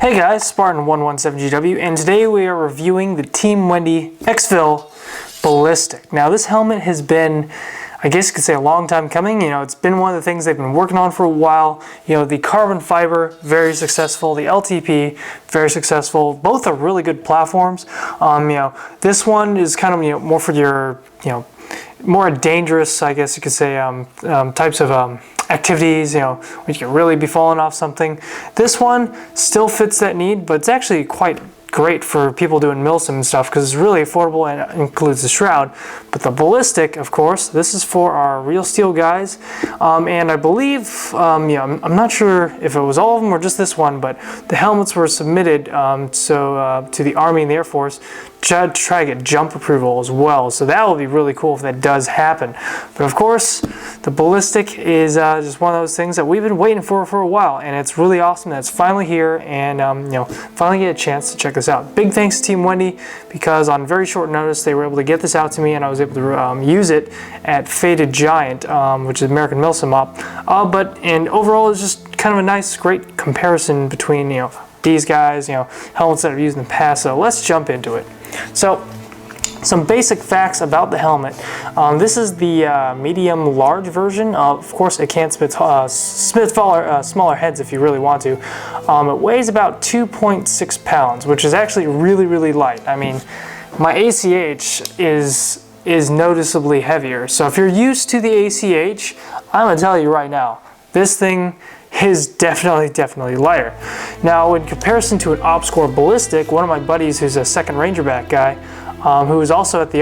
Hey guys, Spartan117GW, and today we are reviewing the Team Wendy Exfil Ballistic. Now this helmet has been, I guess you could say, a long time coming. You know, it's been one of the things they've been working on for a while. You know, the carbon fiber, very successful. The LTP, very successful. Both are really good platforms. This one is kind of, more for your, more dangerous, I guess you could say, types of activities, when you can really be falling off something. This one still fits that need, but it's actually quite great for people doing milsim and stuff because it's really affordable and includes the shroud. But the Ballistic, of course, this is for our real steel guys, and I believe, I'm not sure if it was all of them or just this one, but the helmets were submitted to the Army and the Air Force to try to get jump approval as well. So that will be really cool if that does happen. But of course, the Ballistic is just one of those things that we've been waiting for a while, and it's really awesome that it's finally here and finally get a chance to check this out. Big thanks to Team Wendy, because on very short notice they were able to get this out to me, and I was able to use it at Faded Giant, which is American Milsim Op. And overall, it's just kind of a nice, great comparison between these guys, helmets that I've used in the past. So let's jump into it. So, some basic facts about the helmet. This is the medium large version. Of course, it can spit smaller heads if you really want to. It weighs about 2.6 pounds, which is actually really light. I mean, my ACH is noticeably heavier. So if you're used to the ACH, I'm gonna tell you right now, this thing is definitely lighter. Now, in comparison to an OpScore Ballistic, one of my buddies who's a second Rangerback guy, who was also at the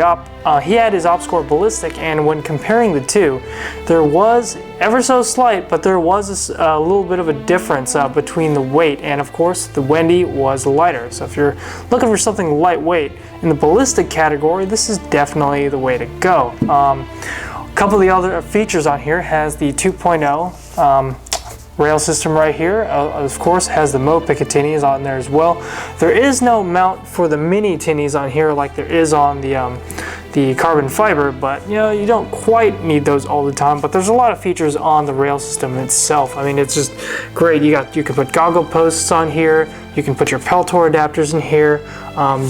he had his OpScore Ballistic, and when comparing the two, there was, ever so slight, but there was a little bit of a difference between the weight, and of course the Wendy was lighter. So if you're looking for something lightweight in the Ballistic category, this is definitely the way to go. A couple of the other features on here has the 2.0 rail system right here. Of course, has the Mo Picatinnies on there as well. There is no mount for the mini tinnies on here like there is on the carbon fiber, but you don't quite need those all the time. But there's a lot of features on the rail system itself. I mean, it's just great. You can put goggle posts on here. You can put your Peltor adapters in here.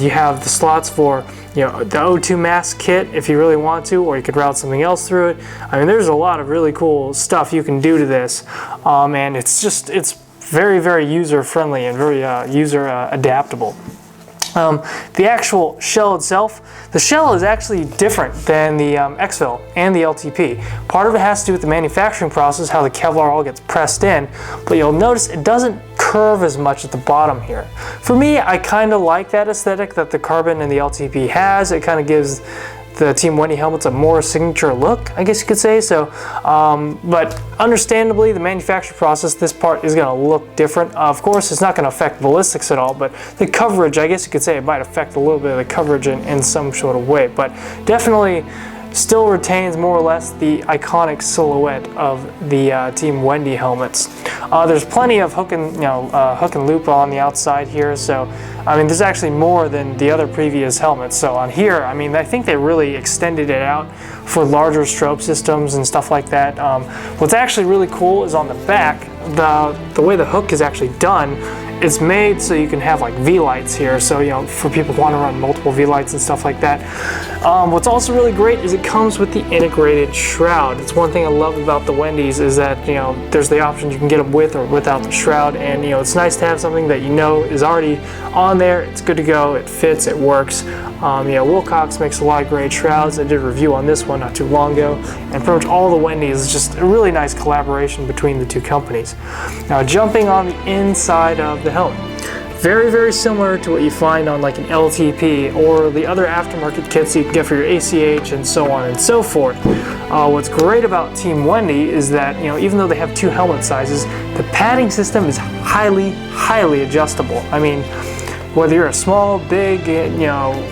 You have the slots for the O2 mask kit if you really want to, or you could route something else through it. I mean, there's a lot of really cool stuff you can do to this, and it's very user friendly and very user adaptable. The actual shell itself, the shell is actually different than the Exfil and the LTP. Part of it has to do with the manufacturing process, how the Kevlar all gets pressed in, but you'll notice it doesn't curve as much at the bottom here. For me, I kind of like that aesthetic that the carbon and the LTP has. It kind of gives the Team Wendy helmets a more signature look, I guess you could say. So, but understandably, the manufacturing process, this part is going to look different. Of course, it's not going to affect ballistics at all, but the coverage, I guess you could say, it might affect a little bit of the coverage in some sort of way, but definitely still retains more or less the iconic silhouette of the Team Wendy helmets. There's plenty of hook and loop on the outside here, so I mean, there's actually more than the other previous helmets. So on here, I mean, I think they really extended it out for larger strobe systems and stuff like that. What's actually really cool is on the back, the way the hook is actually done, it's made so you can have like V-lights here, so for people who want to run multiple V-lights and stuff like that. What's also really great is it comes with the integrated shroud. It's one thing I love about the Wendys is that there's the option you can get them with or without the shroud, and it's nice to have something that is already on there. It's good to go, it fits, it works. Wilcox makes a lot of great shrouds. I did a review on this one not too long ago, and pretty much all the Wendys is just a really nice collaboration between the two companies. Now, jumping on the inside of the helmet, very similar to what you find on like an LTP or the other aftermarket kits you can get for your ACH and so on and so forth. What's great about Team Wendy is that even though they have two helmet sizes, the padding system is highly adjustable. I mean, whether you're a small, big,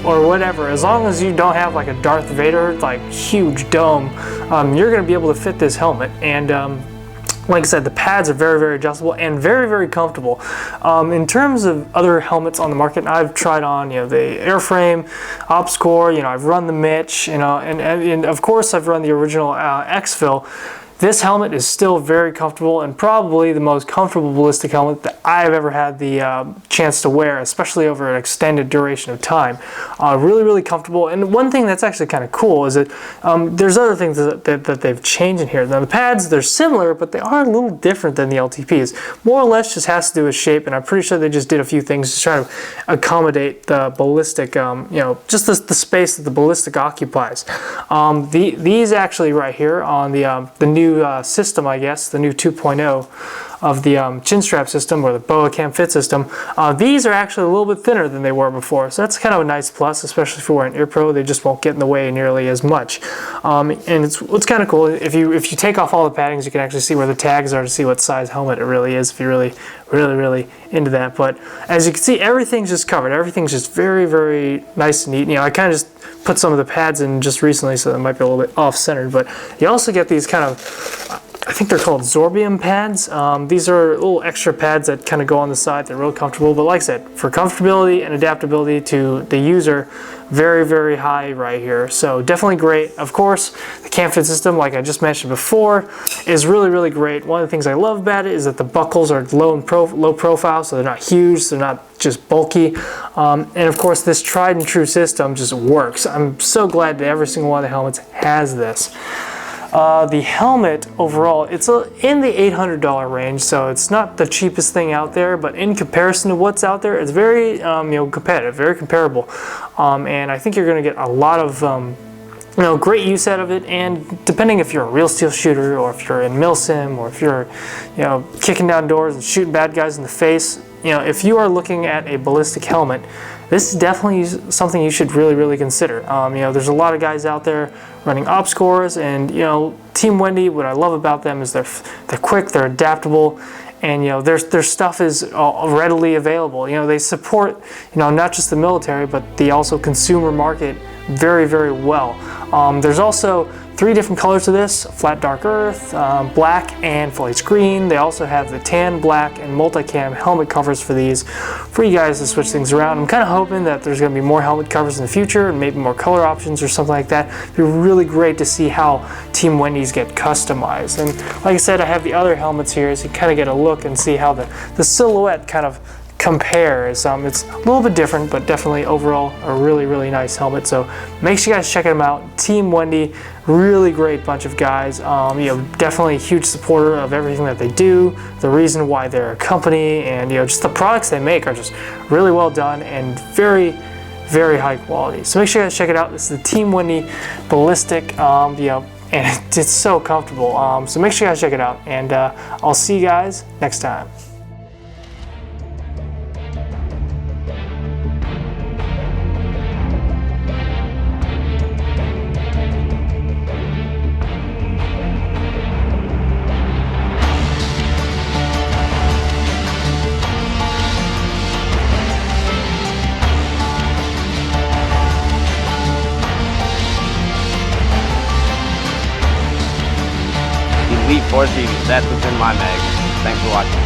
or whatever, as long as you don't have like a Darth Vader, like huge dome, you're going to be able to fit this helmet. And like I said, the pads are very adjustable and very comfortable. In terms of other helmets on the market, I've tried on the airframe, OpScore, I've run the Mitch, and of course I've run the original Exfil. this helmet is still very comfortable and probably the most comfortable ballistic helmet that I've ever had the chance to wear, especially over an extended duration of time. Really, really comfortable. And one thing that's actually kind of cool is that there's other things that they've changed in here. Now the pads, they're similar, but they are a little different than the LTPs. More or less just has to do with shape, and I'm pretty sure they just did a few things to try to accommodate the ballistic, you know, just the space that the ballistic occupies. These actually right here on the new system, I guess, the new 2.0 of the chin strap system, or the BOA Cam Fit system, these are actually a little bit thinner than they were before. So that's kind of a nice plus, especially if you're wearing ear pro. They just won't get in the way nearly as much. And it's kind of cool. If you take off all the paddings, you can actually see where the tags are to see what size helmet it really is, if you're really into that. But as you can see, everything's just covered. Everything's just very, very nice and neat. You know, I kind of just put some of the pads in just recently, so that might be a little bit off-centered. But you also get these kind of, I think they're called Zorbium pads. These are little extra pads that kind of go on the side. They're real comfortable, but like I said, for comfortability and adaptability to the user, very, very high right here. So definitely great. Of course, the Cam Fit system, like I just mentioned before, is really, really great. One of the things I love about it is that the buckles are low profile, so they're not huge, they're not just bulky. And of course, this tried and true system just works. I'm so glad that every single one of the helmets has this. The helmet overall, it's in the $800 range, so it's not the cheapest thing out there, but in comparison to what's out there, it's very you know, competitive, very comparable. And I think you're going to get a lot of you know, great use out of it. And depending if you're a real steel shooter, or if you're in milsim, or if you're, you know, kicking down doors and shooting bad guys in the face, you know, if you are looking at a ballistic helmet, this is definitely something you should really consider. You know, there's a lot of guys out there running op scores, and you know, Team Wendy, what I love about them is they're quick, they're adaptable, and you know, their stuff is readily available. You know, they support, you know, not just the military, but the also consumer market very well. There's also 3 different colors of this: flat dark earth, black, and fully screen. They also have the tan, black, and multicam helmet covers for these, for you guys to switch things around. I'm kind of hoping that there's going to be more helmet covers in the future, and maybe more color options or something like that. It'd be really great to see how Team Wendy's get customized. And like I said, I have the other helmets here, so you kind of get a look and see how the silhouette kind of compares. It's a little bit different, but definitely overall a really nice helmet. So make sure you guys check them out. Team Wendy, really great bunch of guys. You know, definitely a huge supporter of everything that they do, the reason why they're a company, and you know, just the products they make are just really well done and very high quality. So make sure you guys check it out. This is the Team Wendy Ballistic, you know, and it's so comfortable. So make sure you guys check it out, and I'll see you guys next time. Elite Force Eagles, that's what's in my mag. Thanks for watching.